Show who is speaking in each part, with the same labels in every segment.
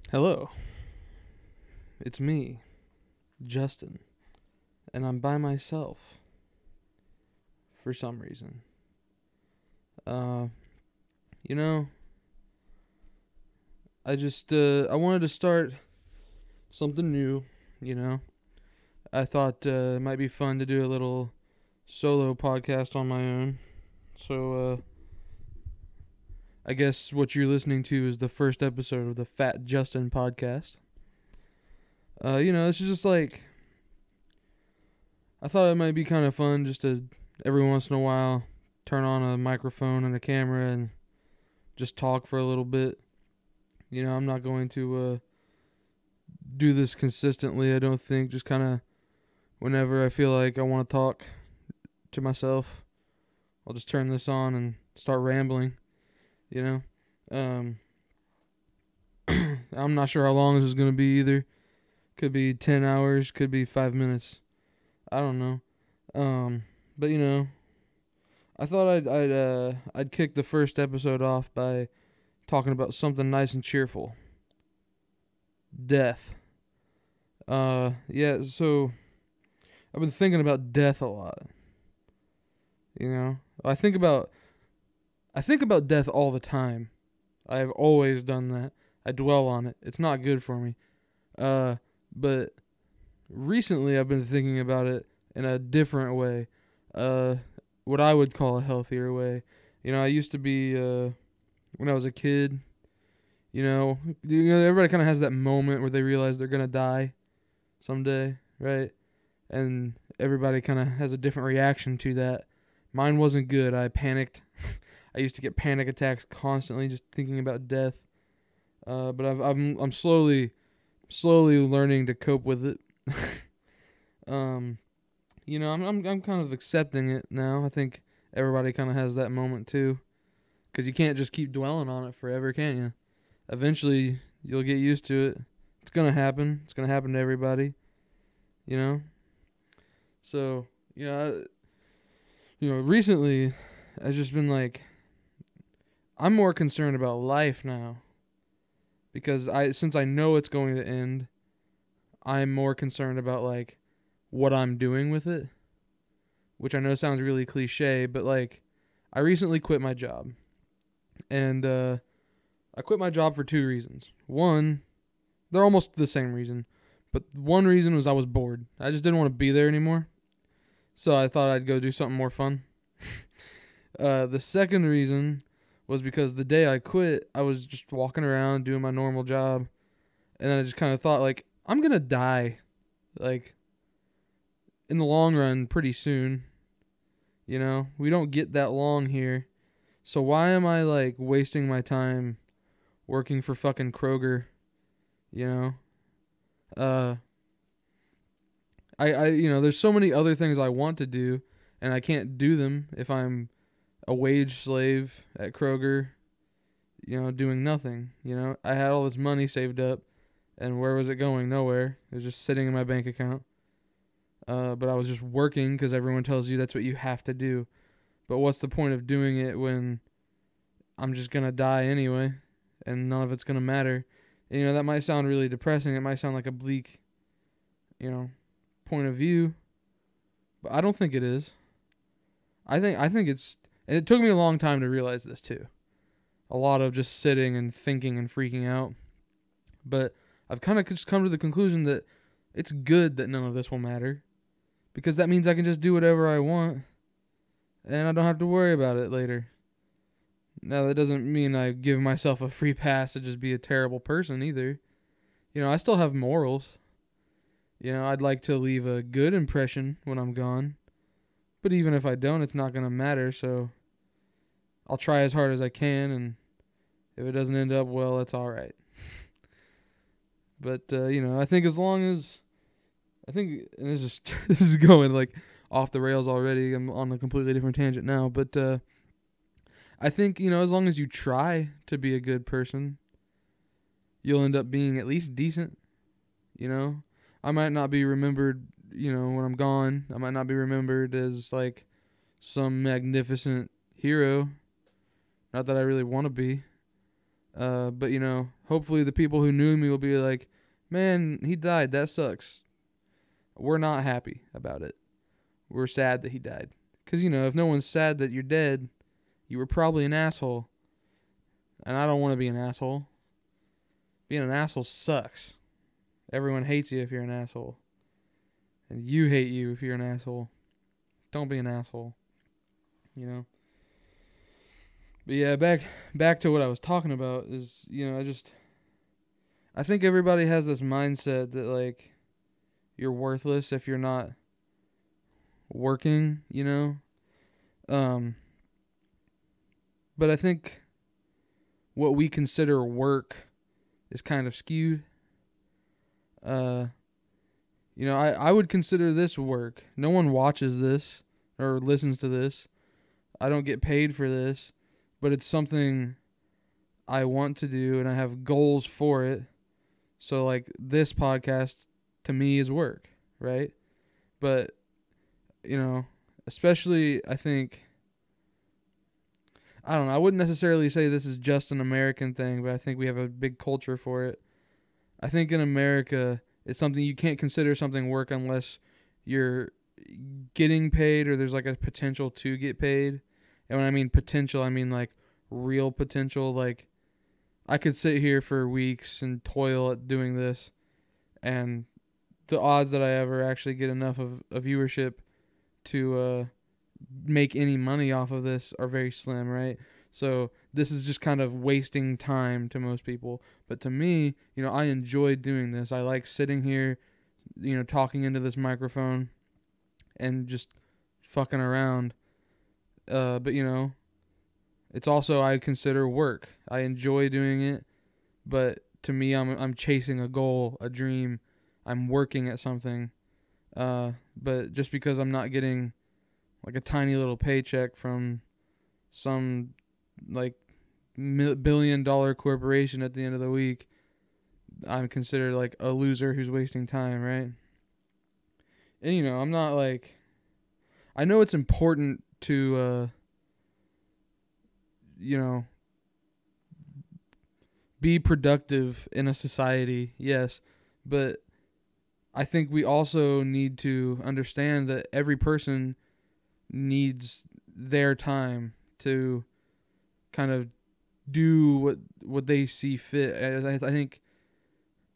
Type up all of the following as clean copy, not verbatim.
Speaker 1: Hello, it's me, Justin, and I'm by myself for some reason. Uh, you know, I wanted to start something new, you know. I thought it might be fun to do a little solo podcast on my own. So, I guess what you're listening to is the first episode of the Fat Justin podcast. It's just like I thought it might be kind of fun just to every once in a while turn on a microphone and a camera and just talk for a little bit. I'm not going to do this consistently, I don't think. Just kind of whenever I feel like I want to talk to myself, I'll just turn this on and start rambling, you know? Um, I'm not sure how long this is going to be either. Could be 10 hours, could be 5 minutes. I don't know. But I thought I'd kick the first episode off by talking about something nice and cheerful. Death. Yeah, so I've been thinking about death a lot. I think about death all the time. I've always done that. I dwell on it. It's not good for me. But recently I've been thinking about it in a different way. What I would call a healthier way. I used to be when I was a kid, everybody kind of has that moment where they realize they're gonna die someday, right? And everybody kind of has a different reaction to that. Mine wasn't good. I panicked. I used to get panic attacks constantly just thinking about death. But I'm slowly learning to cope with it. I'm kind of accepting it now. I think everybody kind of has that moment too, because you can't just keep dwelling on it forever, can you? Eventually, you'll get used to it. It's gonna happen. It's gonna happen to everybody. You know. So recently, I've just been like, I'm more concerned about life now, because since I know it's going to end, I'm more concerned about like what I'm doing with it, which I know sounds really cliche, but like I recently quit my job, and I quit my job for two reasons. One, they're almost the same reason, but one reason was I was bored. I just didn't want to be there anymore, so I thought I'd go do something more fun. The second reason was because the day I quit, I was just walking around doing my normal job, and then I just kind of thought, like, I'm gonna die, like, in the long run pretty soon. We don't get that long here, so why am I like wasting my time working for fucking Kroger? You know, uh, there's so many other things I want to do, and I can't do them if I'm a wage slave at Kroger, doing nothing. I had all this money saved up, and where was it going? Nowhere. It was just sitting in my bank account. But I was just working because everyone tells you that's what you have to do. But what's the point of doing it when I'm just going to die anyway, and none of it's going to matter? And, that might sound really depressing. It might sound like a bleak, point of view, but I don't think it is. I think it's, and it took me a long time to realize this too. A lot of just sitting and thinking and freaking out. But I've kind of just come to the conclusion that it's good that none of this will matter, because that means I can just do whatever I want, and I don't have to worry about it later. Now, that doesn't mean I give myself a free pass to just be a terrible person either. I still have morals. I'd like to leave a good impression when I'm gone. But even if I don't, it's not going to matter, so I'll try as hard as I can, and if it doesn't end up well, that's alright. But, I think as long as... and this is this is going like off the rails already. I'm on a completely different tangent now, but I think as long as you try to be a good person, you'll end up being at least decent. I might not be remembered, when I'm gone. I might not be remembered as like some magnificent hero. Not that I really want to be. But you know, hopefully the people who knew me will be like, man, he died. That sucks. We're not happy about it. We're sad that he died. Because, you know, if no one's sad that you're dead, you were probably an asshole. And I don't want to be an asshole. Being an asshole sucks. Everyone hates you if you're an asshole. And you hate you if you're an asshole. Don't be an asshole. You know? But yeah, back to what I was talking about is, you know, I think everybody has this mindset that, like, you're worthless if you're not working, you know? But I think what we consider work is kind of skewed. You know, I would consider this work. No one watches this or listens to this. I don't get paid for this, but it's something I want to do and I have goals for it. So, like, this podcast to me is work, right? But, you know, especially I think, I don't know, I wouldn't necessarily say this is just an American thing, but I think we have a big culture for it. I think in America, it's something you can't consider something work unless you're getting paid or there's like a potential to get paid. And when I mean potential, I mean like real potential. Like, I could sit here for weeks and toil at doing this, and the odds that I ever actually get enough of a viewership to make any money off of this are very slim, right? So this is just kind of wasting time to most people. But to me, you know, I enjoy doing this. I like sitting here, you know, talking into this microphone and just fucking around. But, you know, it's also, I consider work. I enjoy doing it, but to me, I'm chasing a goal, a dream. I'm working at something. But just because I'm not getting like a tiny little paycheck from some like billion-dollar corporation at the end of the week, I'm considered like a loser who's wasting time, right? And you know, I'm not like, I know it's important to you know, be productive in a society, yes, but I think we also need to understand that every person needs their time to kind of do what they see fit. I think,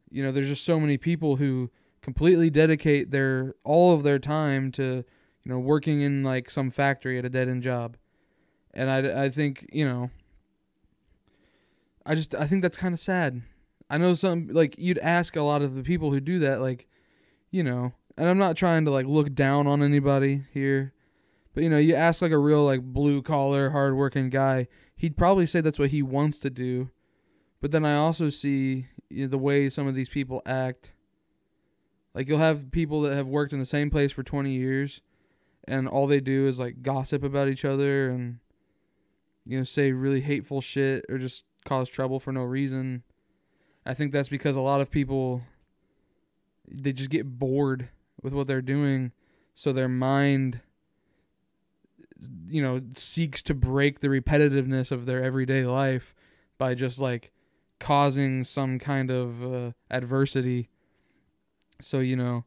Speaker 1: you know, there's just so many people who completely dedicate all of their time to, you know, working in like some factory at a dead end job. And I think, you know, I think that's kind of sad. I know some, like, you'd ask a lot of the people who do that, like, you know, and I'm not trying to like look down on anybody here, but you know, you ask like a real like blue collar, hardworking guy, he'd probably say that's what he wants to do. But then I also see, you know, the way some of these people act. Like, you'll have people that have worked in the same place for 20 years, and all they do is like gossip about each other and, you know, say really hateful shit or just cause trouble for no reason. I think that's because a lot of people, they just get bored with what they're doing, so their mind, you know, seeks to break the repetitiveness of their everyday life by just like causing some kind of adversity. So, you know,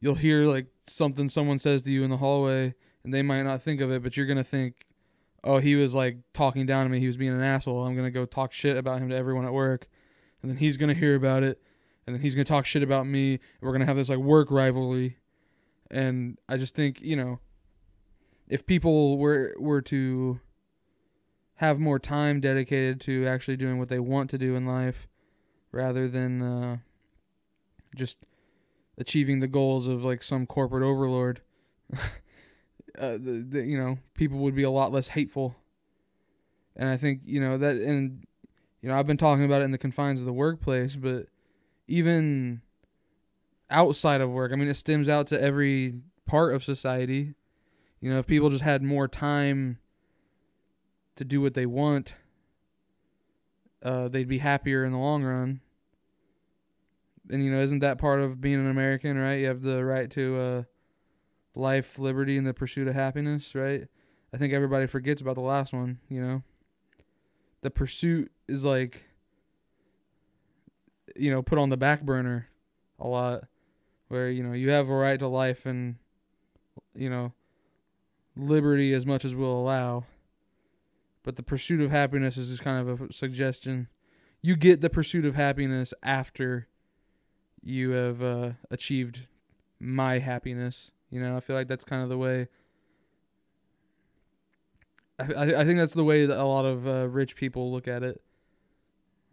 Speaker 1: you'll hear like something someone says to you in the hallway, and they might not think of it, but you're gonna think, oh, he was like talking down to me, he was being an asshole, I'm gonna go talk shit about him to everyone at work, and then he's gonna hear about it, and then he's going to talk shit about me, and we're going to have this like work rivalry. And I just think, you know, if people were to have more time dedicated to actually doing what they want to do in life, rather than just achieving the goals of like some corporate overlord, you know, people would be a lot less hateful. And I think, you know, that, and, you know, I've been talking about it in the confines of the workplace, but even outside of work, I mean, it stems out to every part of society. You know, if people just had more time to do what they want, they'd be happier in the long run. And, you know, isn't that part of being an American, right? You have the right to life, liberty, and the pursuit of happiness, right? I think everybody forgets about the last one, you know? The pursuit is like, put on the back burner a lot, where, you have a right to life and, you know, liberty as much as we'll allow. But the pursuit of happiness is just kind of a suggestion. You get the pursuit of happiness after you have achieved my happiness. I feel like that's kind of the way. I think that's the way that a lot of rich people look at it.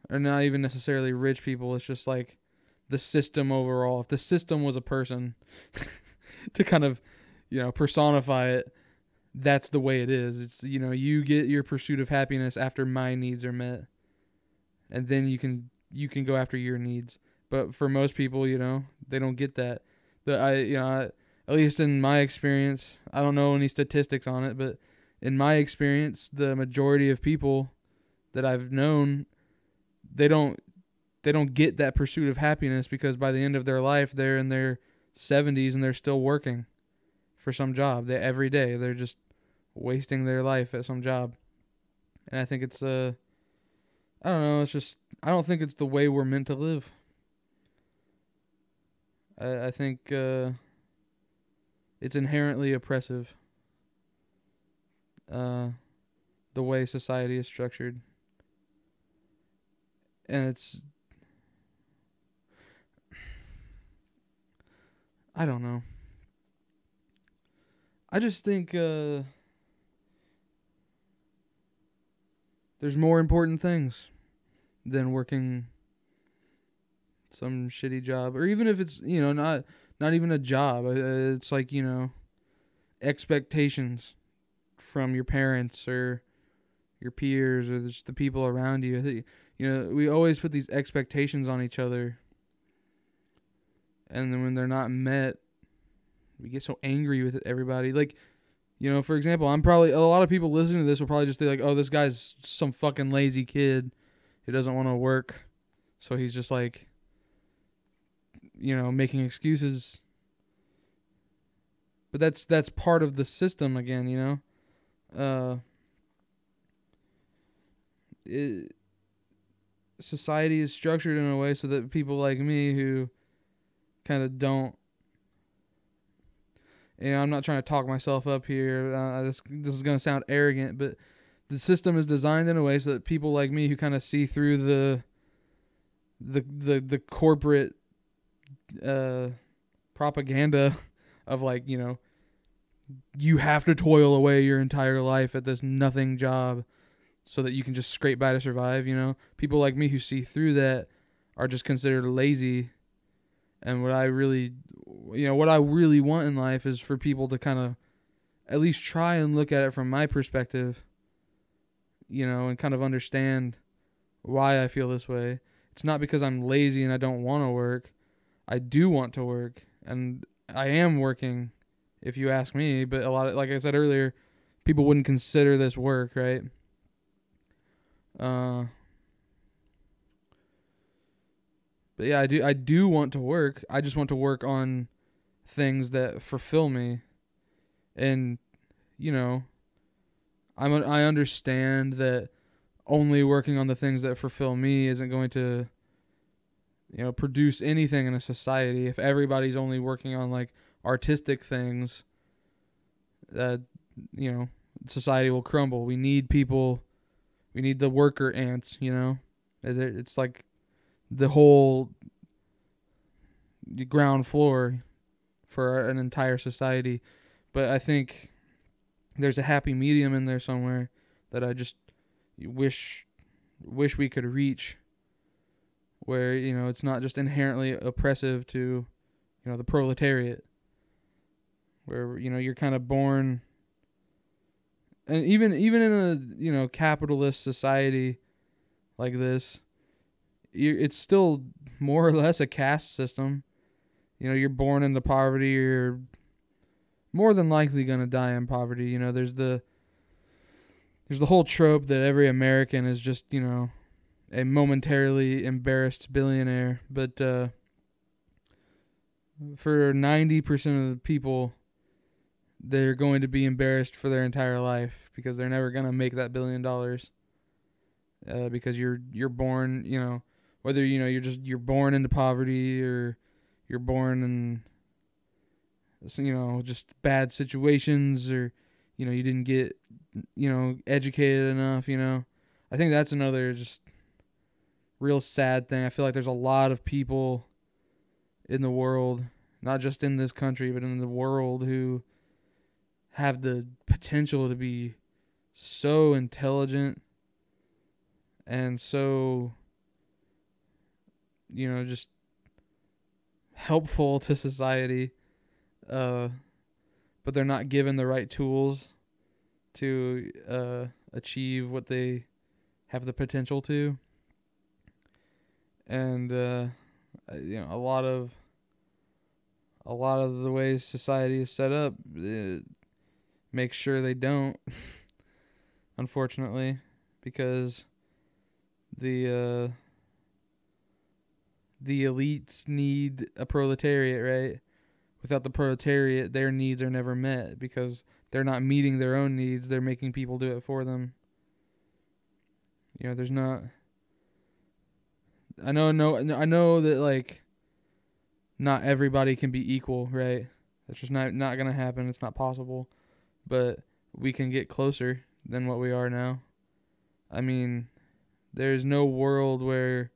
Speaker 1: Or not even necessarily rich people. It's just like the system overall. If the system was a person, to kind of, personify it, that's the way it is. It's, you get your pursuit of happiness after my needs are met, and then you can go after your needs. But for most people, they don't get that. At least in my experience, I don't know any statistics on it, but in my experience, the majority of people that I've known, they don't get that pursuit of happiness, because by the end of their life, they're in their 70s and they're still working for some job. Every day they're just wasting their life at some job. And I think it's I don't know, I don't think it's the way we're meant to live. I think it's inherently oppressive, the way society is structured. And I don't know. I just think there's more important things than working some shitty job, or even if it's not even a job. It's like expectations from your parents or your peers or just the people around you. We always put these expectations on each other, and then when they're not met, we get so angry with everybody. Like, for example, a lot of people listening to this will probably just be like, oh, this guy's some fucking lazy kid who doesn't want to work, so he's just like, making excuses. But that's part of the system again, society is structured in a way so that people like me who kind of don't, I'm not trying to talk myself up here. This is going to sound arrogant, but the system is designed in a way so that people like me who kind of see through the corporate propaganda of like, you have to toil away your entire life at this nothing job so that you can just scrape by to survive. People like me who see through that are just considered lazy. And what I really want in life is for people to kind of at least try and look at it from my perspective, and kind of understand why I feel this way. It's not because I'm lazy and I don't want to work. I do want to work, and I am working, if you ask me. But a lot of, like I said earlier, people wouldn't consider this work, right? But yeah, I do want to work. I just want to work on things that fulfill me. And, I understand that only working on the things that fulfill me isn't going to, produce anything in a society. If everybody's only working on like artistic things, society will crumble. We need people. We need the worker ants, It's like the whole ground floor for an entire society. But I think there's a happy medium in there somewhere that I just wish we could reach, where, it's not just inherently oppressive to, the proletariat, where, you're kind of born. And even in a, capitalist society like this, it's still more or less a caste system. You're born into poverty, you're more than likely going to die in poverty. There's the whole trope that every American is just, a momentarily embarrassed billionaire. But for 90% of the people, they're going to be embarrassed for their entire life, because they're never going to make that $1 billion. Because you're born, whether you're born into poverty or you're born in just bad situations, or you didn't get educated enough. I think that's another just real sad thing. I feel like there's a lot of people in the world, not just in this country but in the world, who have the potential to be so intelligent and so just helpful to society, but they're not given the right tools to achieve what they have the potential to. And a lot of the ways society is set up, it makes sure they don't. Unfortunately, because the elites need a proletariat, right? Without the proletariat, their needs are never met because they're not meeting their own needs. They're making people do it for them. There's not. I know that like not everybody can be equal, right? That's just not gonna happen. It's not possible. But we can get closer than what we are now. I mean, there's no world where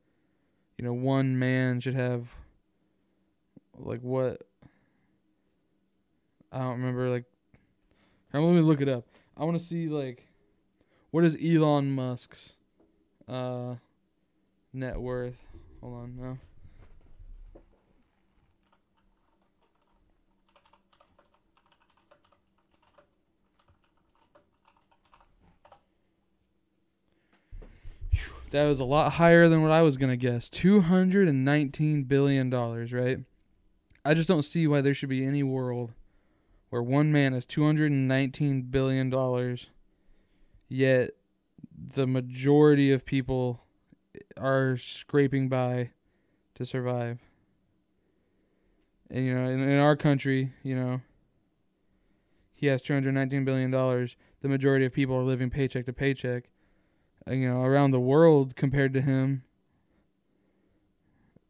Speaker 1: one man should have like what I don't remember. Like, let me look it up. I want to see like what is Elon Musk's net worth. Hold on, no. That was a lot higher than what I was going to guess. $219 billion, right? I just don't see why there should be any world where one man has $219 billion, yet the majority of people are scraping by to survive. And, in our country, he has $219 billion. The majority of people are living paycheck to paycheck. Around the world, compared to him,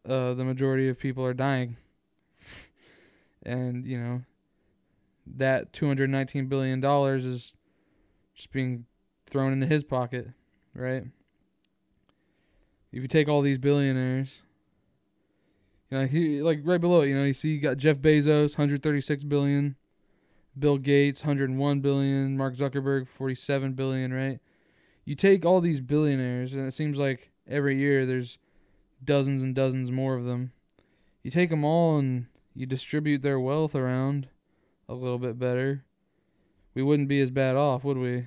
Speaker 1: the majority of people are dying. And, that $219 billion is just being thrown into his pocket, right? If you take all these billionaires, like right below it, you see you got Jeff Bezos, $136 billion, Bill Gates, $101 billion, Mark Zuckerberg, $47 billion, right? You take all these billionaires, and it seems like every year there's dozens and dozens more of them. You take them all and you distribute their wealth around a little bit better, we wouldn't be as bad off, would we?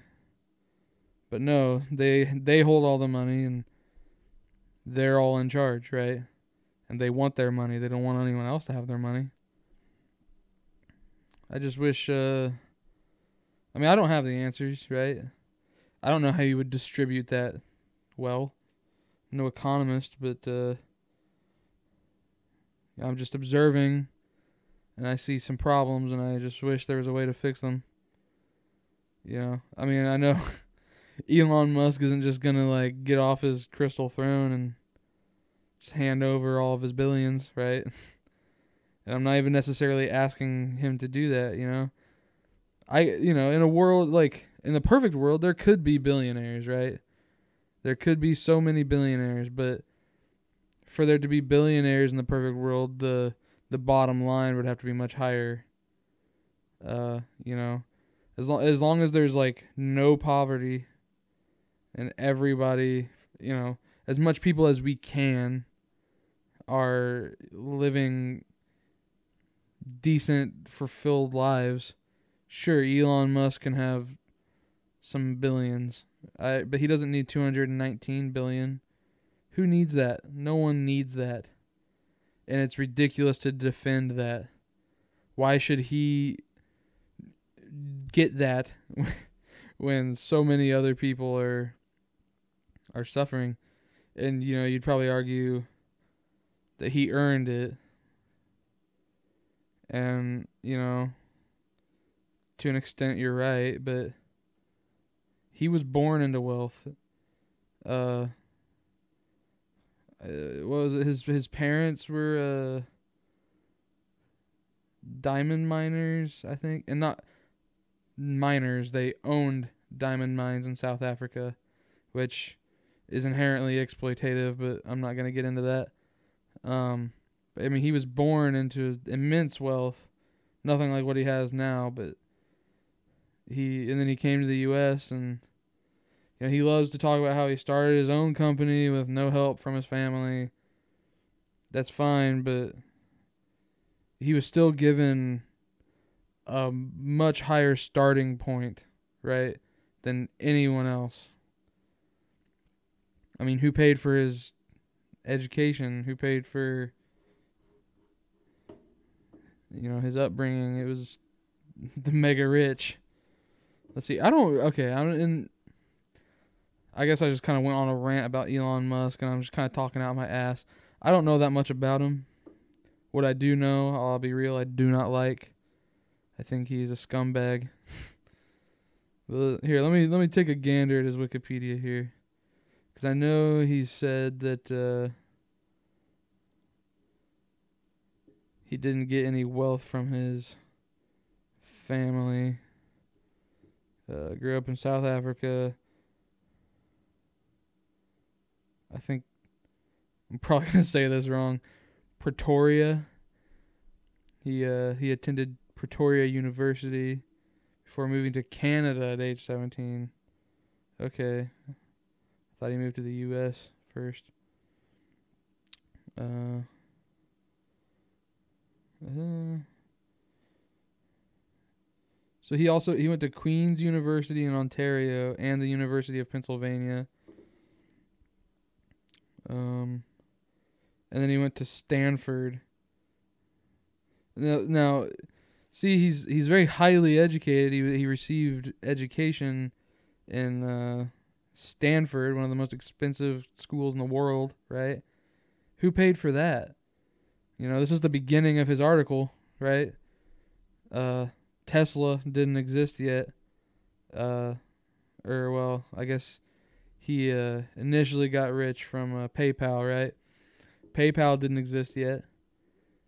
Speaker 1: But no, they hold all the money and they're all in charge, right? And they want their money. They don't want anyone else to have their money. I just wish, I don't have the answers, right? I don't know how you would distribute that well. I'm no economist, but I'm just observing, and I see some problems, and I just wish there was a way to fix them. I know Elon Musk isn't just gonna like get off his crystal throne and just hand over all of his billions, right? And I'm not even necessarily asking him to do that, in a world like in the perfect world, there could be billionaires, right? There could be so many billionaires, but for there to be billionaires in the perfect world, the bottom line would have to be much higher. As long as there's like no poverty and everybody, as much people as we can are living decent, fulfilled lives. Sure, Elon Musk can have some billions, but he doesn't need 219 billion. Who needs that? No one needs that. And it's ridiculous to defend that. Why should he get that when so many other people are suffering? And you'd probably argue that he earned it. And to an extent you're right, but he was born into wealth. what was it? His parents were diamond miners, I think, and not miners. They owned diamond mines in South Africa, which is inherently exploitative, but I'm not gonna get into that. But, I mean, he was born into immense wealth, nothing like what he has now, but and then he came to the U.S. and he loves to talk about how he started his own company with no help from his family. That's fine, but he was still given a much higher starting point, right, than anyone else. I mean, who paid for his education? Who paid for, his upbringing? It was the mega rich. Let's see. I guess I just kind of went on a rant about Elon Musk, and I'm just kind of talking out my ass. I don't know that much about him. What I do know, I'll be real, I do not like. I think he's a scumbag. But here, let me take a gander at his Wikipedia here, because I know he said that he didn't get any wealth from his family. Grew up in South Africa. I think I'm probably gonna say this wrong. Pretoria. He attended Pretoria University before moving to Canada at age 17. Okay. I thought he moved to the U.S. first. So he went to Queen's University in Ontario and the University of Pennsylvania. And then he went to Stanford. Now, see, he's very highly educated. He received education in Stanford, one of the most expensive schools in the world, right? Who paid for that? This is the beginning of his article, right? Tesla didn't exist yet. I guess he initially got rich from PayPal, right? PayPal didn't exist yet.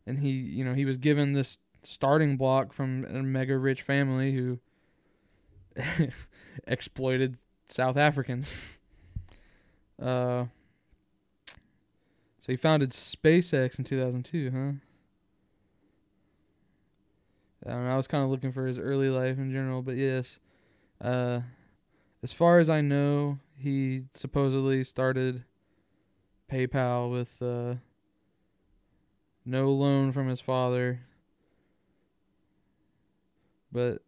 Speaker 1: And he was given this starting block from a mega rich family who exploited South Africans. So he founded SpaceX in 2002, huh? I don't know, I was kind of looking for his early life in general, but yes. As far as I know, he supposedly started PayPal with no loan from his father. But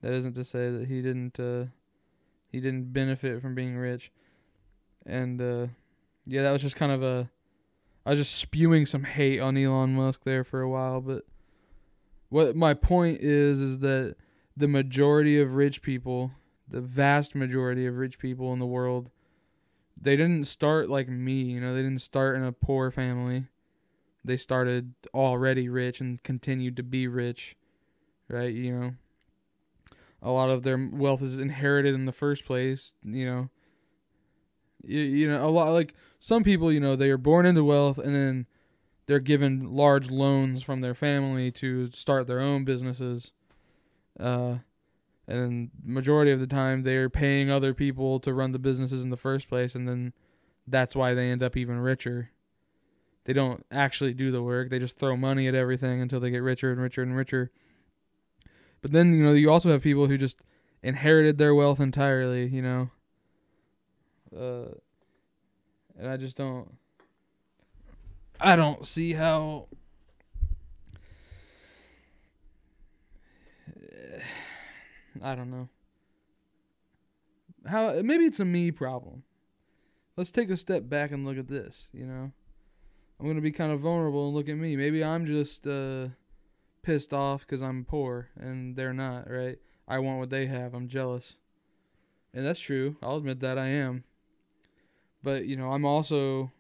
Speaker 1: that isn't to say that he didn't benefit from being rich. And that was just kind of I was just spewing some hate on Elon Musk there for a while, but what my point is that the majority of rich people, the vast majority of rich people in the world, they didn't start like me, they didn't start in a poor family. They started already rich and continued to be rich, right? A lot of their wealth is inherited in the first place, a lot, like some people, they are born into wealth and then they're given large loans from their family to start their own businesses. And majority of the time they're paying other people to run the businesses in the first place, and then that's why they end up even richer. They don't actually do the work. They just throw money at everything until they get richer and richer and richer. But then, you also have people who just inherited their wealth entirely, and I don't see how I don't know. Maybe it's a me problem. Let's take a step back and look at this, I'm going to be kind of vulnerable and look at me. Maybe I'm just pissed off because I'm poor and they're not, right? I want what they have. I'm jealous. And that's true. I'll admit that I am. But, I'm also...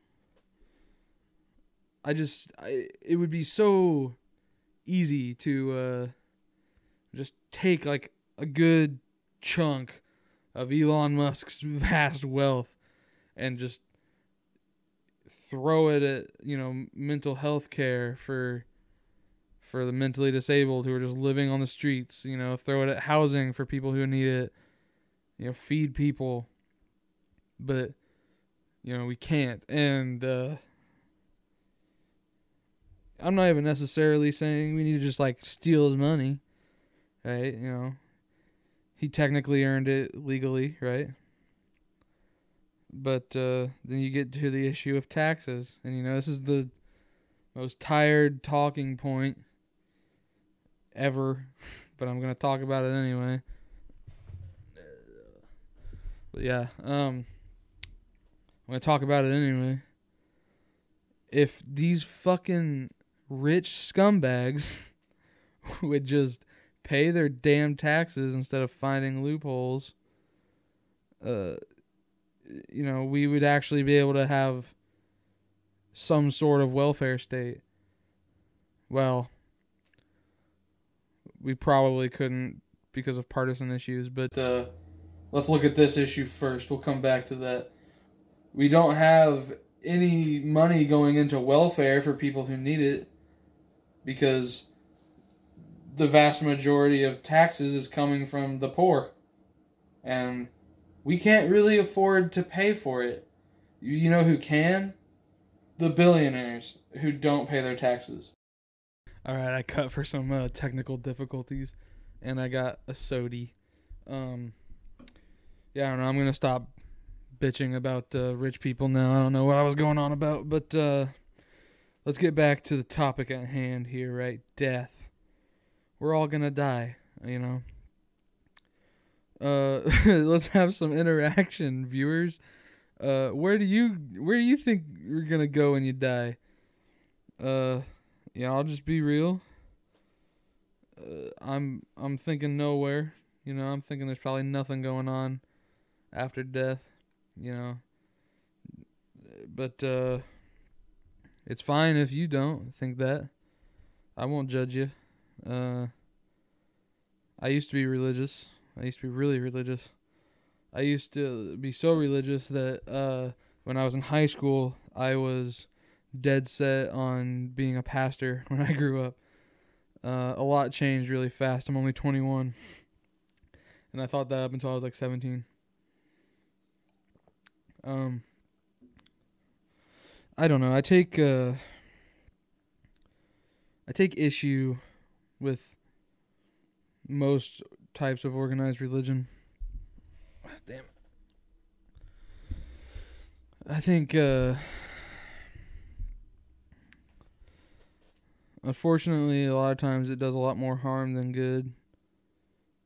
Speaker 1: it would be so easy to just take like a good chunk of Elon Musk's vast wealth and just throw it at, mental health care for the mentally disabled who are just living on the streets, throw it at housing for people who need it, feed people. But, we can't. And I'm not even necessarily saying we need to just like steal his money, right? He technically earned it legally, right? But then you get to the issue of taxes. And, this is the most tired talking point ever, but I'm going to talk about it anyway. But yeah, I'm going to talk about it anyway. If these fucking rich scumbags would just pay their damn taxes instead of finding loopholes, we would actually be able to have some sort of welfare state. Well, we probably couldn't because of partisan issues, but let's look at this issue first. We'll come back to that. We don't have any money going into welfare for people who need it because the vast majority of taxes is coming from the poor. And we can't really afford to pay for it. You know who can? The billionaires who don't pay their taxes. Alright, I cut for some technical difficulties, and I got a sody. Yeah, I don't know, I'm gonna stop bitching about rich people now. I don't know what I was going on about, but let's get back to the topic at hand here, right? Death. We're all gonna die, let's have some interaction, viewers. Where do you think you're gonna go when you die? Yeah, I'll just be real. I'm thinking nowhere. I'm thinking there's probably nothing going on after death. But it's fine if you don't think that. I won't judge you. I used to be religious. I used to be really religious. I used to be so religious that when I was in high school, I was dead set on being a pastor when I grew up. A lot changed really fast. I'm only 21. And I thought that up until I was like 17. I don't know. I take issue with most types of organized religion. Damn. I think unfortunately a lot of times it does a lot more harm than good.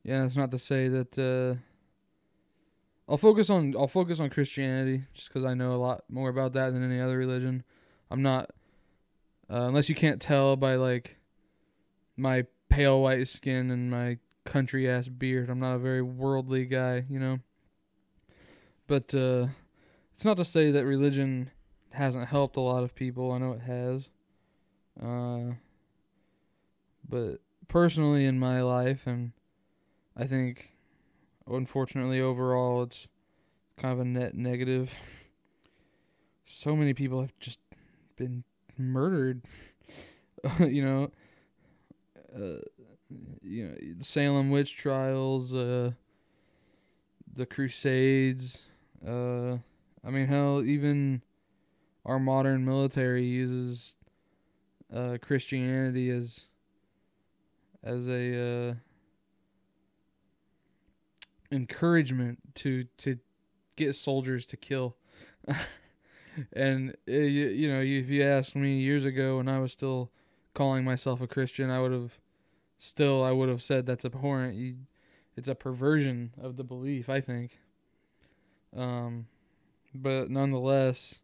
Speaker 1: Yeah, that's not to say that I'll focus on Christianity just because I know a lot more about that than any other religion. I'm not, unless you can't tell by like my pale white skin and my country ass beard, I'm not a very worldly guy, But it's not to say that religion hasn't helped a lot of people. I know it has. But personally in my life, and I think unfortunately overall it's kind of a net negative. So many people have just been murdered. The Salem witch trials, the Crusades. Hell, even our modern military uses Christianity as a encouragement to get soldiers to kill. And if you asked me years ago when I was still calling myself a Christian, I would have said that's abhorrent. It's a perversion of the belief, I think. But nonetheless,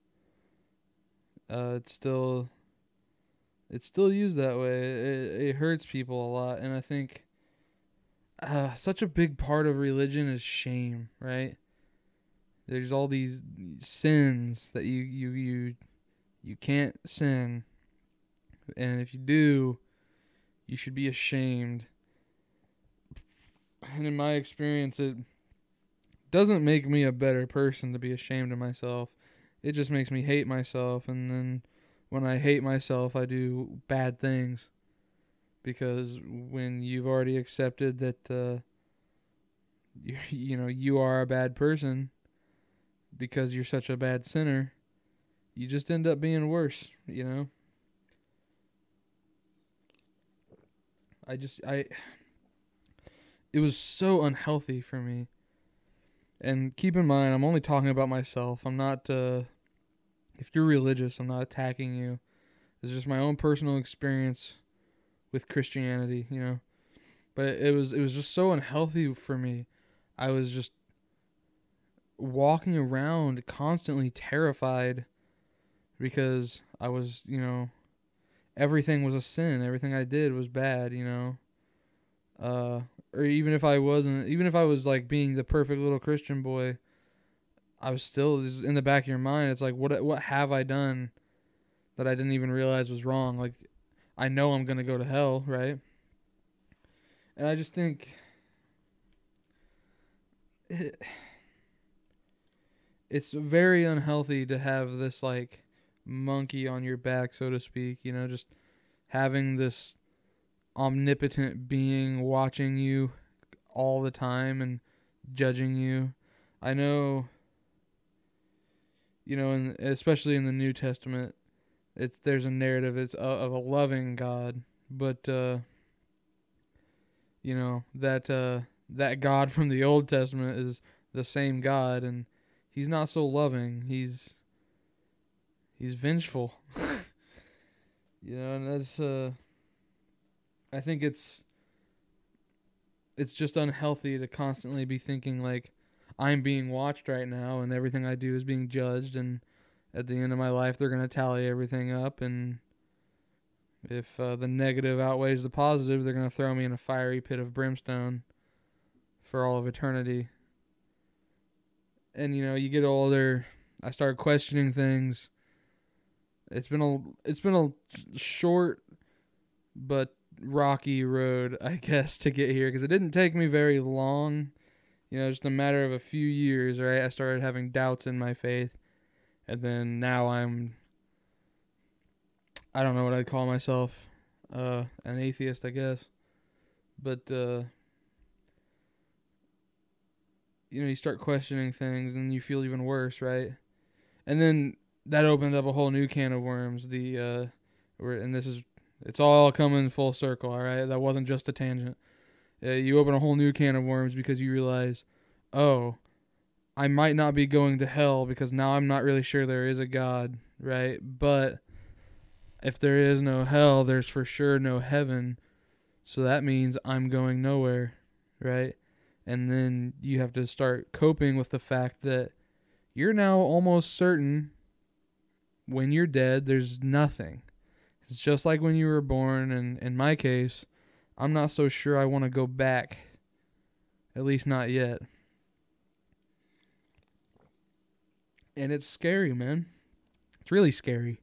Speaker 1: it's still used that way. It hurts people a lot, and I think such a big part of religion is shame, right? There's all these sins that you can't sin, and if you do, you should be ashamed. And in my experience, it doesn't make me a better person to be ashamed of myself. it just makes me hate myself, and then when I hate myself, I do bad things. Because when you've already accepted that you are a bad person because you're such a bad sinner, you just end up being worse. I it was so unhealthy for me. And keep in mind, I'm only talking about myself. I'm not if you're religious, I'm not attacking you. It's just my own personal experience with Christianity. But it was just so unhealthy for me. I was just walking around constantly terrified because I was, everything was a sin. Everything I did was bad. Or even if I wasn't, even if I was like being the perfect little Christian boy, I was still just in the back of your mind. It's like, what have I done that I didn't even realize was wrong? Like, I know I'm gonna go to hell, right? And I just think it, it's very unhealthy to have this like monkey on your back, so to speak. Just having this omnipotent being watching you all the time and judging you. I know, and especially in the New Testament, there's a narrative of a loving God, but that God from the Old Testament is the same God, and he's not so loving. He's vengeful. And that's I think it's just unhealthy to constantly be thinking like I'm being watched right now and everything I do is being judged, and at the end of my life they're going to tally everything up, and if the negative outweighs the positive, they're going to throw me in a fiery pit of brimstone for all of eternity. And you get older, I start questioning things. It's been a short but rocky road, I guess, to get here, because it didn't take me very long. Just a matter of a few years, right? I started having doubts in my faith, and then now I don't know what I'd call myself, an atheist, I guess. But you start questioning things, and you feel even worse, right? And then that opened up a whole new can of worms. It's all coming full circle, all right? That wasn't just a tangent. You open a whole new can of worms because you realize, oh, I might not be going to hell because now I'm not really sure there is a God, right? But if there is no hell, there's for sure no heaven. So that means I'm going nowhere, right? And then you have to start coping with the fact that you're now almost certain when you're dead, there's nothing. It's just like when you were born, and in my case, I'm not so sure I want to go back. At least not yet. And it's scary, man. It's really scary.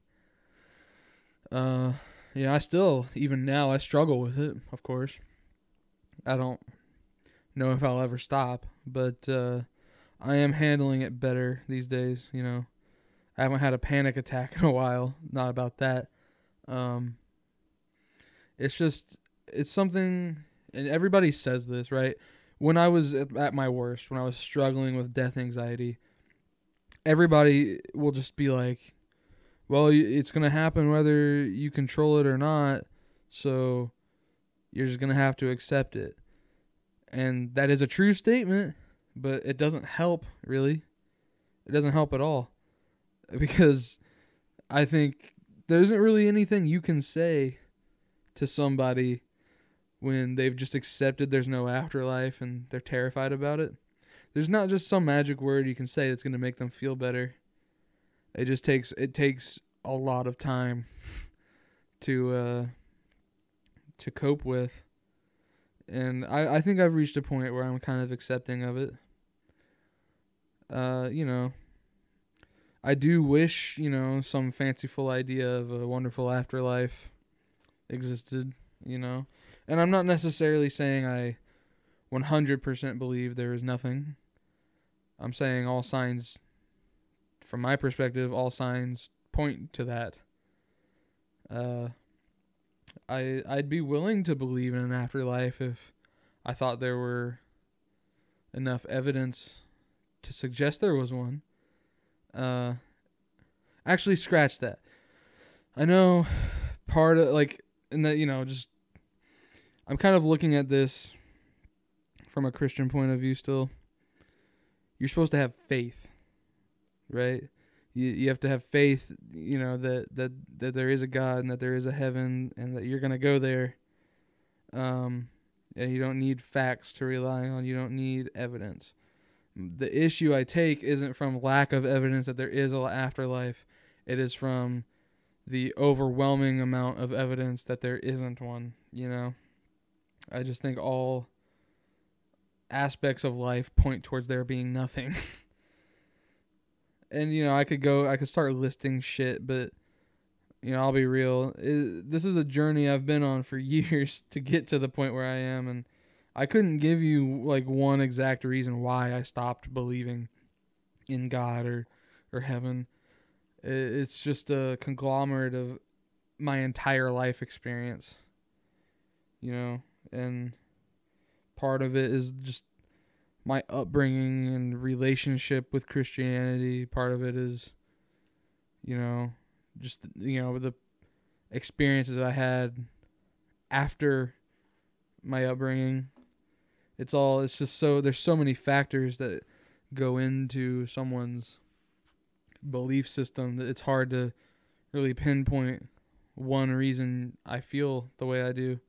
Speaker 1: I still, even now, I struggle with it, of course. I don't know if I'll ever stop, but I am handling it better these days, I haven't had a panic attack in a while. Not about that. It's something, and everybody says this, right? When I was at my worst, when I was struggling with death anxiety, everybody will just be like, well, it's going to happen whether you control it or not, so you're just going to have to accept it. And that is a true statement, but it doesn't help, really. It doesn't help at all. Because I think there isn't really anything you can say to somebody when they've just accepted there's no afterlife and they're terrified about it. There's not just some magic word you can say that's going to make them feel better. It takes a lot of time to cope with. And I think I've reached a point where I'm kind of accepting of it. I do wish, some fanciful idea of a wonderful afterlife existed, And I'm not necessarily saying I 100% believe there is nothing. I'm saying all signs from my perspective, all signs point to that. I'd be willing to believe in an afterlife if I thought there were enough evidence to suggest there was one. Actually, scratch that. I know part of, like, in that, just, I'm kind of looking at this from a Christian point of view still. You're supposed to have faith, right? You have to have faith, that there is a God and that there is a heaven and that you're going to go there. And you don't need facts to rely on. You don't need evidence. The issue I take isn't from lack of evidence that there is an afterlife. It is from the overwhelming amount of evidence that there isn't one, I just think all aspects of life point towards there being nothing. And, I could start listing shit, but, I'll be real. This is a journey I've been on for years to get to the point where I am, and I couldn't give you, like, one exact reason why I stopped believing in God or heaven. It's just a conglomerate of my entire life experience, and part of it is just my upbringing and relationship with Christianity. Part of it is, just, the experiences I had after my upbringing. It's just there's so many factors that go into someone's belief system that it's hard to really pinpoint one reason I feel the way I do.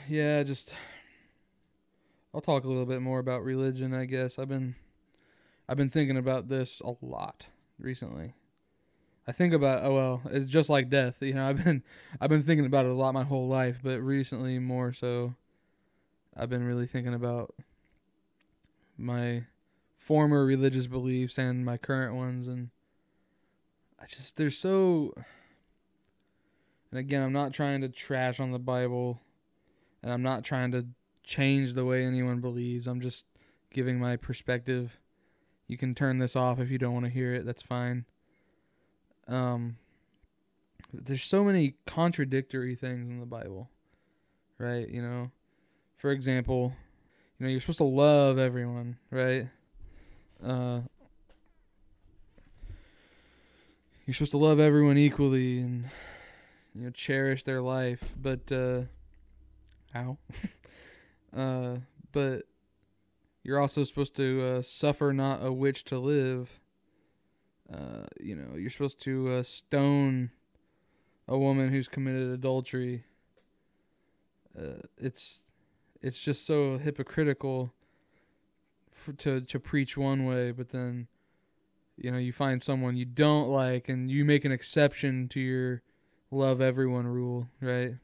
Speaker 1: Yeah, I'll talk a little bit more about religion, I guess. I've been thinking about this a lot recently. I think about, it's just like death. I've been thinking about it a lot my whole life, but recently more so I've been really thinking about my former religious beliefs and my current ones, and and again, I'm not trying to trash on the Bible, and I'm not trying to change the way anyone believes. I'm just giving my perspective. You can turn this off if you don't want to hear it. That's fine. There's so many contradictory things in the Bible, right? For example, you're supposed to love everyone, right? You're supposed to love everyone equally and, cherish their life, but, but you're also supposed to suffer not a witch to live. You're supposed to stone a woman who's committed adultery. It's just so hypocritical to preach one way, but then, you find someone you don't like and you make an exception to your love everyone rule, right?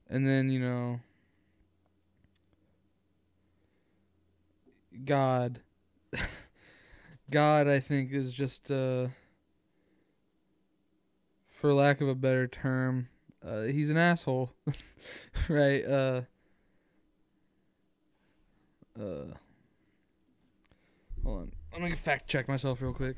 Speaker 1: And then, God. God, I think, is just, for lack of a better term, he's an asshole, right? Hold on. I'm gonna fact check myself real quick.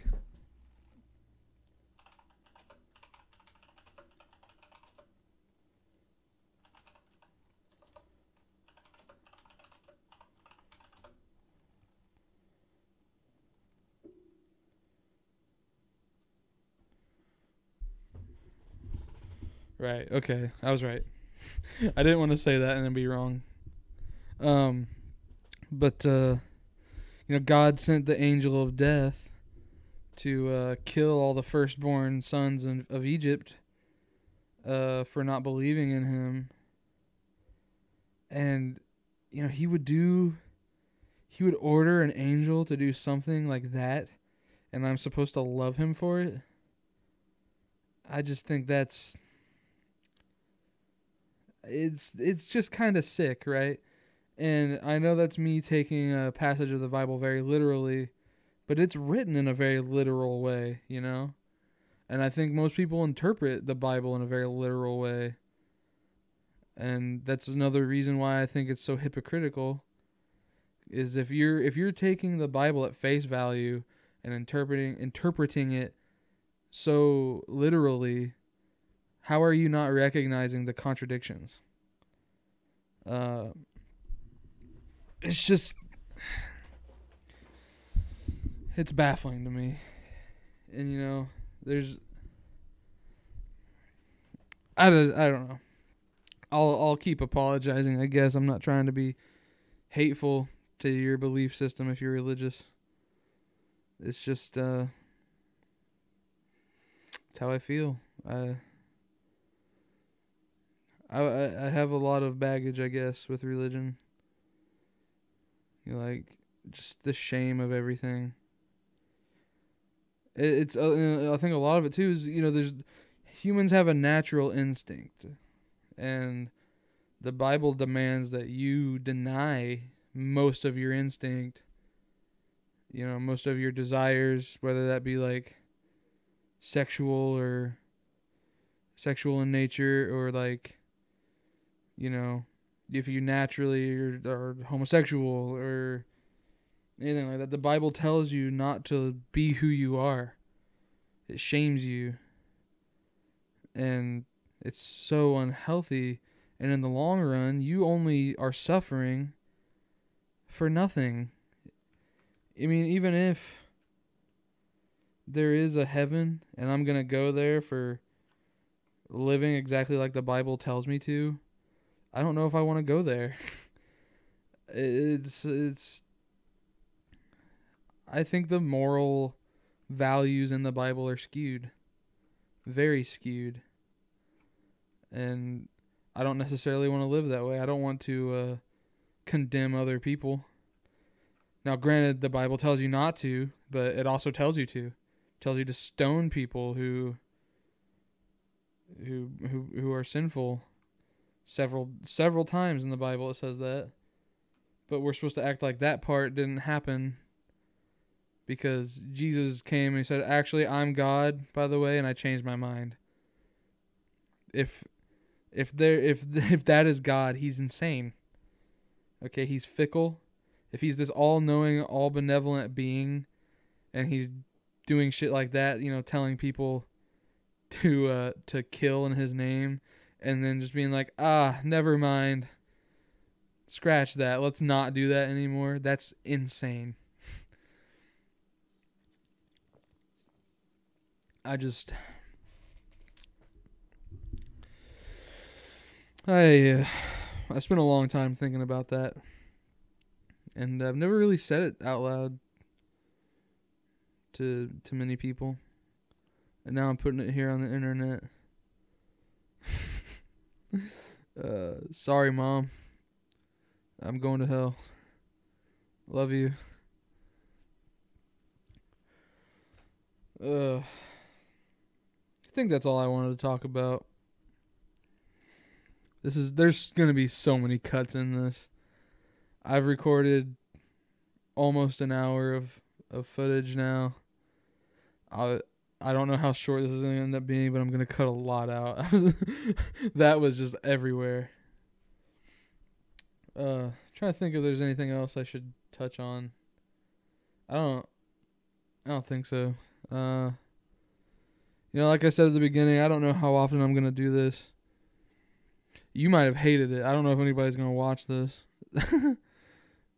Speaker 1: Right, okay. I was right. I didn't want to say that and then be wrong. But God sent the angel of death to kill all the firstborn sons of Egypt for not believing in him. And, he would order an angel to do something like that, and I'm supposed to love him for it? I just think it's just kind of sick, right? And I know that's me taking a passage of the Bible very literally, but it's written in a very literal way, And I think most people interpret the Bible in a very literal way. And that's another reason why I think it's so hypocritical, is if you're taking the Bible at face value and interpreting it so literally, how are you not recognizing the contradictions? It's just, it's baffling to me. And I don't know. I'll keep apologizing, I guess. I'm not trying to be hateful to your belief system if you're religious. It's just it's how I feel. I have a lot of baggage, I guess, with religion. Like just the shame of everything. It's I think a lot of it too is there's humans have a natural instinct, and the Bible demands that you deny most of your instinct. Most of your desires, whether that be like sexual in nature, or like if you naturally are homosexual or anything like that. The Bible tells you not to be who you are. It shames you. And it's so unhealthy. And in the long run, you only are suffering for nothing. I mean, even if there is a heaven and I'm going to go there for living exactly like the Bible tells me to, I don't know if I want to go there. It's I think the moral values in the Bible are skewed. Very skewed. And I don't necessarily want to live that way. I don't want to condemn other people. Now, granted, the Bible tells you not to, but it also tells you to. It tells you to stone people who are sinful. Several times in the Bible it says that. But we're supposed to act like that part didn't happen, because Jesus came and he said, "Actually, I'm God, by the way, and I changed my mind." If that is God, he's insane. Okay, he's fickle. If he's this all-knowing, all-benevolent being, and he's doing shit like that, telling people to kill in his name, and then just being like, never mind, scratch that, let's not do that anymore. That's insane. I spent a long time thinking about that, and I've never really said it out loud to many people, and now I'm putting it here on the internet. Sorry, Mom. I'm going to hell. Love you. I think that's all I wanted to talk about. There's gonna be so many cuts in this. I've recorded almost an hour of footage now. I don't know how short this is gonna end up being, but I'm gonna cut a lot out. That was just everywhere. Trying to think if there's anything else I should touch on. I don't think so. Like I said at the beginning, I don't know how often I'm gonna do this. You might have hated it. I don't know if anybody's gonna watch this.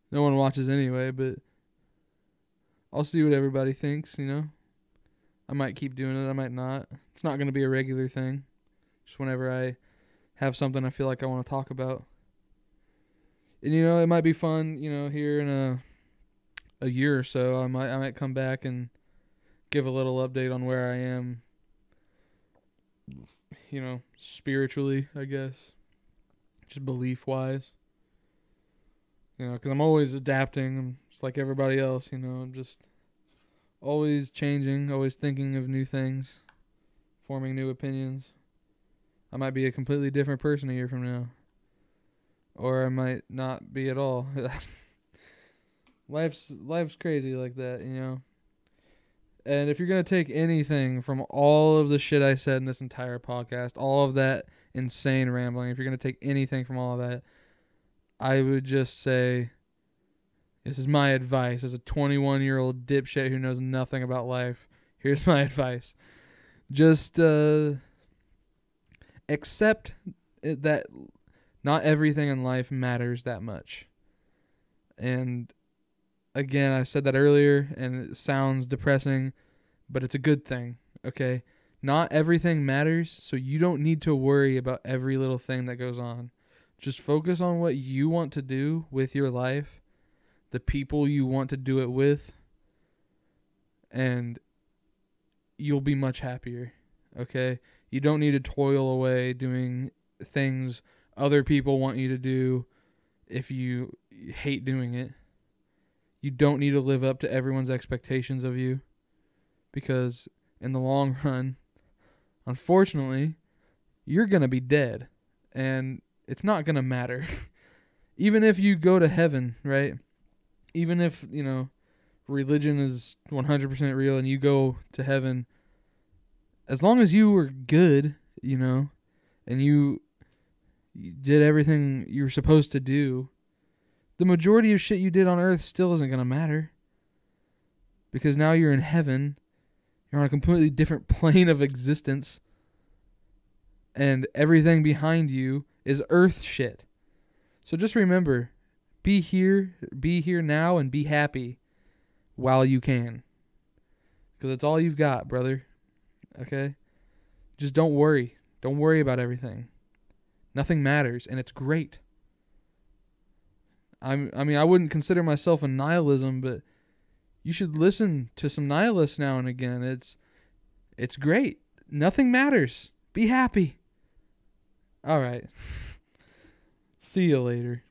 Speaker 1: No one watches anyway, but I'll see what everybody thinks, I might keep doing it, I might not. It's not gonna be a regular thing. Just whenever I have something I feel like I want to talk about. And it might be fun, here in a year or so, I might come back and give a little update on where I am, spiritually, I guess. Just belief-wise. Because I'm always adapting. I'm just like everybody else, I'm just always changing, always thinking of new things, forming new opinions. I might be a completely different person a year from now. Or I might not be at all. Life's crazy like that, And if you're going to take anything from all of the shit I said in this entire podcast, all of that insane rambling, if you're going to take anything from all of that, I would just say, this is my advice as a 21-year-old dipshit who knows nothing about life. Here's my advice. Just accept that not everything in life matters that much. And again, I said that earlier, and it sounds depressing, but it's a good thing, okay? Not everything matters, so you don't need to worry about every little thing that goes on. Just focus on what you want to do with your life, the people you want to do it with, and you'll be much happier, okay? You don't need to toil away doing things other people want you to do if you hate doing it. You don't need to live up to everyone's expectations of you, because in the long run, unfortunately, you're going to be dead, and it's not going to matter. Even if you go to heaven, right? Even if, religion is 100% real and you go to heaven, as long as you were good, and you did everything you were supposed to do, the majority of shit you did on earth still isn't going to matter. Because now you're in heaven. You're on a completely different plane of existence. And everything behind you is earth shit. So just remember, be here now, and be happy while you can. Because it's all you've got, brother. Okay? Just don't worry. Don't worry about everything. Nothing matters, and it's great. I wouldn't consider myself a nihilism, but you should listen to some nihilists now and again. It's great. Nothing matters. Be happy. All right. See you later.